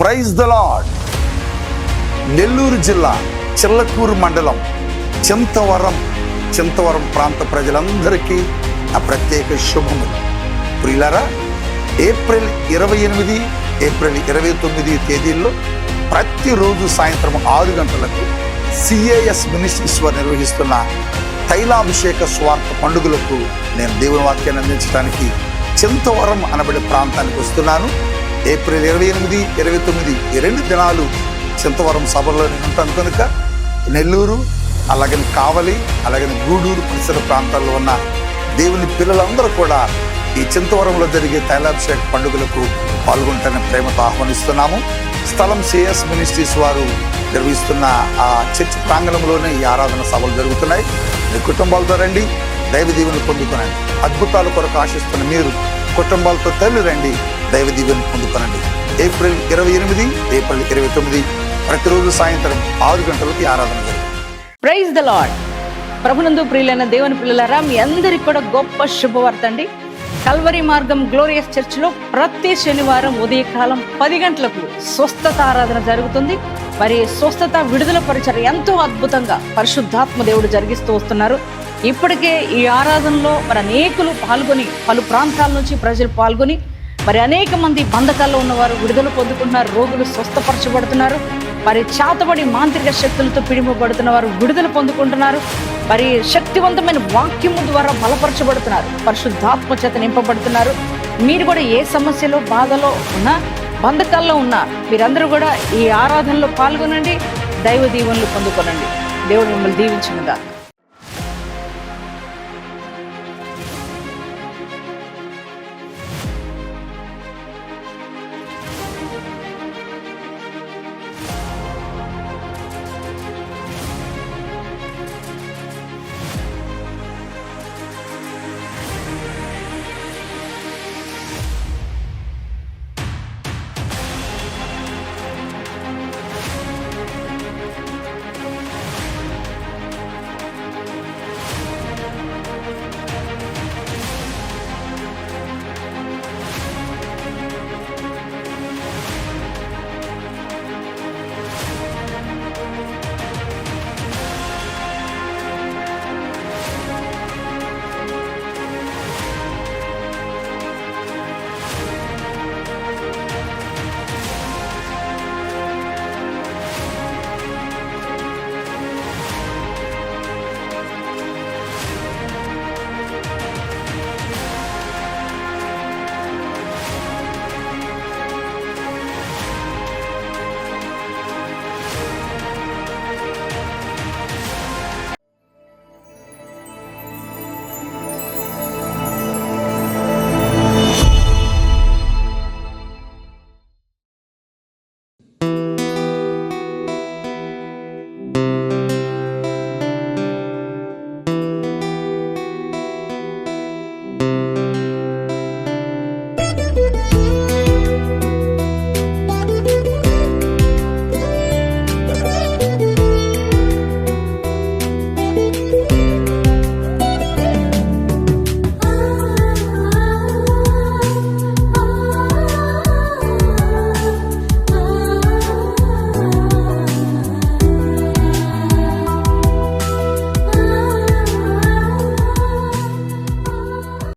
Praise the lord. Nellore జిల్లా చిల్లకూరు మండలం చింతవరం ప్రాంత ప్రజలందరికీ ఆ ప్రత్యేక శుభములు. ప్రియులారా, ఏప్రిల్ 28, ఏప్రిల్ 29 తేదీల్లో ప్రతిరోజు సాయంత్రం 6 గంటలకు CAS మినిస్ట్రీస్ వారు నిర్వహిస్తున్న తైలాభిషేక స్వార్థ పండుగలకు నేను దేవుని వాక్యాన్ని అందించడానికి చింతవరం అనబడే ప్రాంతానికి వస్తున్నాను. ఏప్రిల్ 28, 29 ఈ 2 దినాలు చింతవరం సభలో నేను ఉంటాను కనుక నెల్లూరు, అలాగని కావలి, అలాగని గూడూరు పరిసర ప్రాంతాల్లో ఉన్న దేవుని పిల్లలందరూ కూడా ఈ చింతవరంలో జరిగే తైలాభిషేక పండుగలకు పాల్గొంటానని ప్రేమతో ఆహ్వానిస్తున్నాము. స్థలం CAS మినిస్ట్రీస్ వారు నిర్వహిస్తున్న ఆ చర్చ్ ప్రాంగణంలోనే ఈ ఆరాధన సభలు జరుగుతున్నాయి. మీ కుటుంబాలతో రండి, దైవ దీవెనలు పొందుకోనండి. అద్భుతాల కొరకు ఆశిస్తున్న మీరు కుటుంబాలతో తల్లి రండి, దైవ దీవెనలు పొందుకోనండి. ఏప్రిల్ 28, ఏప్రిల్ 29 ప్రతిరోజు సాయంత్రం 6 గంటలకి ఆరాధన జరుగుతుంది. Praise the lord. ప్రభునందు ప్రియులైన దేవుని పిల్లలారా, మీ అందరికి కూడా గొప్ప శుభవార్త అండి. కల్వరి మార్గం గ్లోరియస్ చర్చిలో ప్రతి శనివారం ఉదయకాలం 10 గంటలకు స్వస్థత ఆరాధన జరుగుతుంది. మరి స్వస్థత విడుదల పరిచయం ఎంతో అద్భుతంగా పరిశుద్ధాత్మ దేవుడు జరిగిస్తూ వస్తున్నారు. ఇప్పటికే ఈ ఆరాధనలో మరి అనేకులు పాల్గొని, పలు ప్రాంతాల నుంచి ప్రజలు పాల్గొని మరి అనేక మంది బంధకాల్లో ఉన్నవారు విడుదల పొందుకుంటున్నారు, రోగులు స్వస్థపరచబడుతున్నారు. మరి చేతబడి మాంత్రిక శక్తులతో పిడిమబడుతున్న వారు విడుదల పొందుకుంటున్నారు. మరి శక్తివంతమైన వాక్యము ద్వారా బలపరచబడుతున్నారు, పరిశుద్ధాత్మ చేత నింపబడుతున్నారు. మీరు కూడా ఏ సమస్యలో, బాధలో ఉన్నా, బంధకాల్లో ఉన్నా మీరందరూ కూడా ఈ ఆరాధనలో పాల్గొనండి, దైవ దీవెనలు పొందుకోనండి. దేవుడు మిమ్మల్ని దీవించునుగా.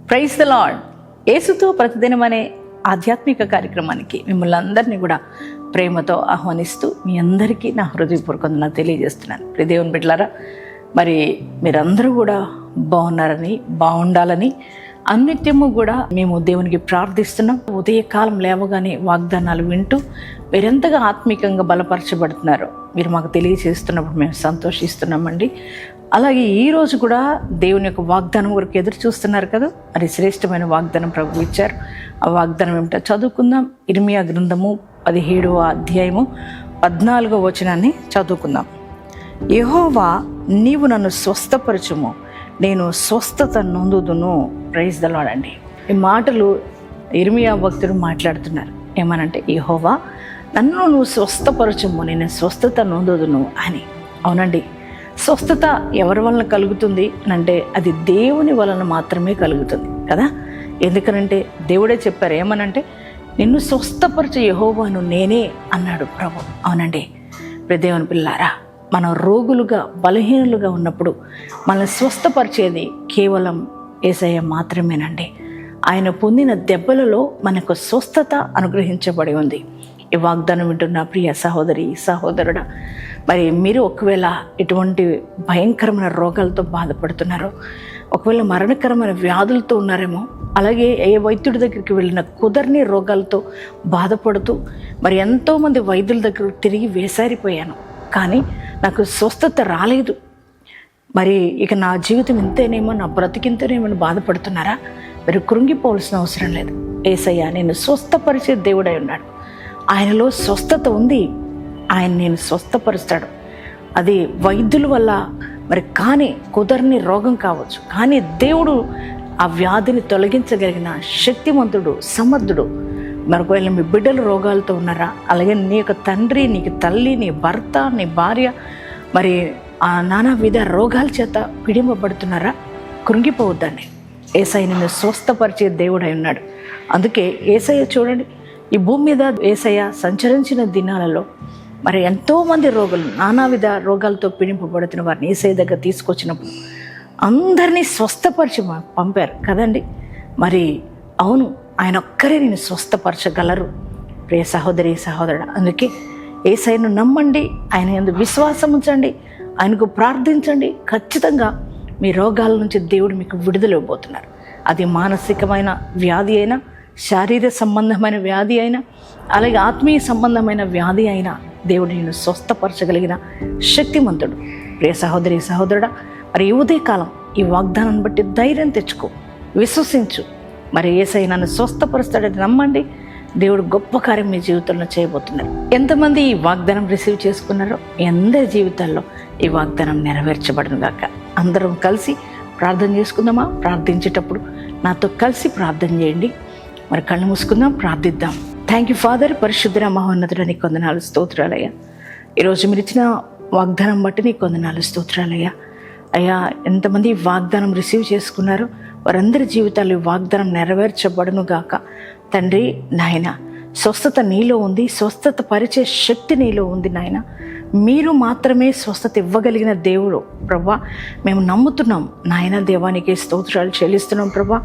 Praise the lord. యేసుతో ప్రతిదినం అనే ఆధ్యాత్మిక కార్యక్రమానికి మిమ్మల్ని అందరినీ కూడా ప్రేమతో ఆహ్వానిస్తూ మీ అందరికీ నా హృదయపూర్వకంగా తెలియజేస్తున్నాను. ప్రియ దేవుని బిడ్డలారా, మరి మీరందరూ కూడా బాగున్నారని, బాగుండాలని అన్నిత్యము కూడా మేము దేవునికి ప్రార్థిస్తున్నాం. ఉదయకాలం లేవగానే వాగ్దానాలు వింటూ మీరెంతగా ఆత్మీకంగా బలపరచబడుతున్నారో మీరు మాకు తెలియజేస్తున్నప్పుడు మేము సంతోషిస్తున్నామండి. అలాగే ఈరోజు కూడా దేవుని యొక్క వాగ్దానం వరకు ఎదురు చూస్తున్నారు కదా. మరి శ్రేష్టమైన వాగ్దానం ప్రభు ఇచ్చారు. ఆ వాగ్దానం ఏమిటో చదువుకుందాం. ఇర్మియా గ్రంథము 17వ అధ్యాయము 14వ వచనాన్ని చదువుకుందాం. యెహోవా, నీవు నన్ను స్వస్థపరచుము, నేను స్వస్థత నొందుదును. ప్రైజ్ ద లార్డ్ అండి. ఈ మాటలు ఇర్మియా భక్తుడు మాట్లాడుతున్నారు. ఏమనంటే, యెహోవా, నన్ను నువ్వు స్వస్థపరచుము, నేను స్వస్థత నొందుదును అని. అవునండి, స్వస్థత ఎవరి వలన కలుగుతుంది అంటే అది దేవుని వలన మాత్రమే కలుగుతుంది కదా. ఎందుకనంటే దేవుడే చెప్పారు, ఏమనంటే నిన్ను స్వస్థపరిచే యెహోవాను నేనే అన్నాడు ప్రభు. అవునండి దేవుని పిల్లారా, మనం రోగులుగా బలహీనులుగా ఉన్నప్పుడు మనల్ని స్వస్థపరిచేది కేవలం యేసయ్య మాత్రమేనండి. ఆయన పొందిన దెబ్బలలో మనకు స్వస్థత అనుగ్రహించబడి ఉంది. ఈ వాగ్దానం వింటున్న ప్రియ సహోదరి సహోదరుడా, మరి మీరు ఒకవేళ ఇటువంటి భయంకరమైన రోగాలతో బాధపడుతున్నారో, ఒకవేళ మరణకరమైన వ్యాధులతో ఉన్నారేమో, అలాగే ఏ వైద్యుడి దగ్గరికి వెళ్ళిన కుదరని రోగాలతో బాధపడుతూ మరి ఎంతోమంది వైద్యుల దగ్గర తిరిగి వేసారిపోయాను, కానీ నాకు స్వస్థత రాలేదు, మరి ఇక నా జీవితం ఇంతేనేమో, నా బ్రతికింతేనేమో బాధపడుతున్నారా? మీరు కృంగిపోవాల్సిన అవసరం లేదు. యేసయ్య నేను స్వస్థపరిచే దేవుడై ఉన్నాడు. ఆయనలో స్వస్థత ఉంది. ఆయన నేను స్వస్థపరుస్తాడు. అది వైద్యుల వల్ల మరి కానీ కుదరని రోగం కావచ్చు, కానీ దేవుడు ఆ వ్యాధిని తొలగించగలిగిన శక్తిమంతుడు, సమర్థుడు. మరొకవేళ మీ బిడ్డలు రోగాలతో ఉన్నారా, అలాగే నీ యొక్క తండ్రి, నీకు తల్లి, నీ భర్త, నీ భార్య మరి ఆ నానా విధ రోగాల చేత పీడింపబడుతున్నారా? కృంగిపోవద్దండి. యేసయ్య నిన్ను స్వస్థపరిచే దేవుడై ఉన్నాడు. అందుకే యేసయ్య చూడండి, ఈ భూమి మీద యేసయ్య సంచరించిన దినాలలో మరి ఎంతోమంది రోగులు, నానావిధ రోగాలతో పీడింపబడుతున్న వారిని యేసయ్య దగ్గర తీసుకొచ్చినప్పుడు అందరినీ స్వస్థపరిచి పంపారు కదండి. మరి అవును, ఆయన ఒక్కరే నేను స్వస్థపరచగలరు ప్రియ సహోదరి సహోదరుడు. అందుకే యేసయ్యను నమ్మండి, ఆయన యందు విశ్వాసం ఉంచండి, ఆయనకు ప్రార్థించండి. ఖచ్చితంగా మీ రోగాల నుంచి దేవుడు మీకు విడుదల ఇవ్వబోతున్నారు. అది మానసికమైన వ్యాధి అయినా, శారీరక సంబంధమైన వ్యాధి అయినా, అలాగే ఆత్మీయ సంబంధమైన వ్యాధి అయినా దేవుడు నేను స్వస్థపరచగలిగిన శక్తిమంతుడు. ప్రియ సహోదరి సహోదరుడా, మరి ఈ ఉదయకాలం ఈ వాగ్దానాన్ని బట్టి ధైర్యం తెచ్చుకో, విశ్వసించు. మరి యేసయ్య నన్ను స్వస్థపరుస్తాడని నమ్మండి. దేవుడు గొప్ప కార్యం మీ జీవితంలో చేయబోతున్నారు. ఎంతమంది ఈ వాగ్దానం రిసీవ్ చేసుకున్నారో మీ అందరి జీవితాల్లో ఈ వాగ్దానం నెరవేర్చబడును గాక. అందరం కలిసి ప్రార్థన చేసుకుందామా? ప్రార్థించేటప్పుడు నాతో కలిసి ప్రార్థన చేయండి. మరి కళ్ళు మూసుకుందాం, ప్రార్థిద్దాం. థ్యాంక్ యూ ఫాదర్, పరిశుద్ధ మహోన్నతుడ, నీకు వందనాలు స్తోత్రాలయ్యా. ఈరోజు మీరు ఇచ్చిన వాగ్దానం బట్టి నీకు వందనాలు స్తోత్రాలయ్యా. అయ్యా, ఎంతమంది వాగ్దానం రిసీవ్ చేసుకున్నారో వారందరి జీవితాలు వాగ్దానం నెరవేర్చబడును గాక. తండ్రి నాయన, స్వస్థత నీలో ఉంది, స్వస్థత పరిచే శక్తి నీలో ఉంది నాయన. మీరు మాత్రమే స్వస్థత ఇవ్వగలిగిన దేవుడు ప్రభా, మేము నమ్ముతున్నాం నాయన. దేవానికి స్తోత్రాలు చెల్లిస్తున్నాం ప్రభా.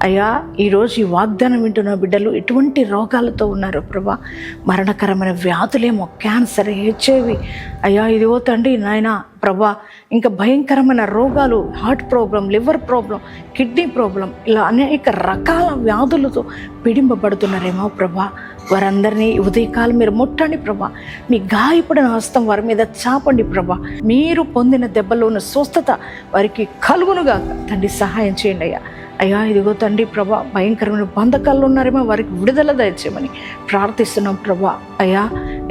అయ్యా, ఈరోజు ఈ వాగ్దానం వింటున్న బిడ్డలు ఎటువంటి రోగాలతో ఉన్నారు ప్రభా, మరణకరమైన వ్యాధులేమో, క్యాన్సర్, హెచ్ఐవి, అయ్యా ఇదిగో తండ్రి నాయన ప్రభా, ఇంకా భయంకరమైన రోగాలు, heart problem, liver problem, kidney problem, ఇలా అనేక రకాల వ్యాధులతో పీడింపబడుతున్నారేమో ప్రభా. వారందరినీ ఉదయకాలం మీరు ముట్టండి ప్రభా. మీ గాయపడిన హస్తం వారి మీద చాపండి ప్రభా. మీరు పొందిన దెబ్బలో ఉన్న స్వస్థత వారికి కలుగునుగా తండ్రి సహాయం చేయండి అయ్యా. అయ్యా ఇదిగో తండ్రి ప్రభా, భయంకరమైన బంధకాల్లో ఉన్నారేమో వారికి విడుదల దయచేయమని ప్రార్థిస్తున్నాం ప్రభా. అయ్యా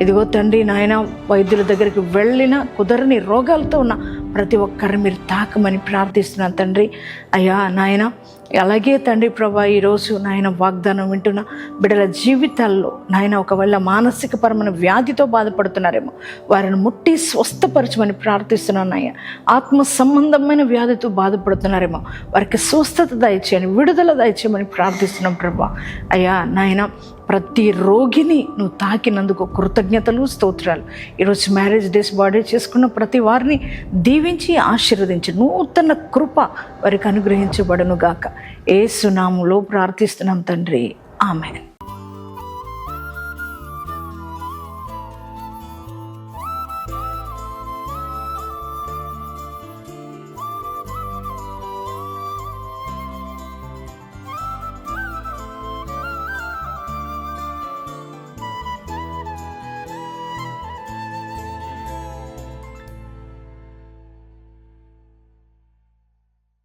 ఇదిగో తండ్రి నాయన, వైద్యుల దగ్గరికి వెళ్ళిన కుదరని రోగాలతో ఉన్న ప్రతి ఒక్కరిని మీరు తాకమని ప్రార్థిస్తున్నాను తండ్రి. అయ్యా నాయన, అలాగే తండ్రి ప్రభా, ఈరోజు నాయన వాగ్దానం వింటున్న బిడ్డల జీవితాల్లో నాయన ఒకవేళ మానసికపరమైన వ్యాధితో బాధపడుతున్నారేమో వారిని ముట్టి స్వస్థపరచమని ప్రార్థిస్తున్నాను అయ్యా. ఆత్మ సంబంధమైన వ్యాధితో బాధపడుతున్నారేమో వారికి స్వస్థత దయచేయని, విడుదల దయచేయమని ప్రార్థిస్తున్నాం ప్రభా. అయ్యా నాయన, ప్రతి రోగిని నువ్వు తాకినందుకు కృతజ్ఞతలు స్తోత్రాలు. ఈరోజు మ్యారేజ్ డేస్ బర్త్డే చేసుకున్న ప్రతి వారిని దీవించి ఆశీర్వదించి నూతన కృప వారికి అనుగ్రహించబడును గాక. యేసు నామములో ప్రార్థిస్తున్నాం తండ్రి, ఆమేన్.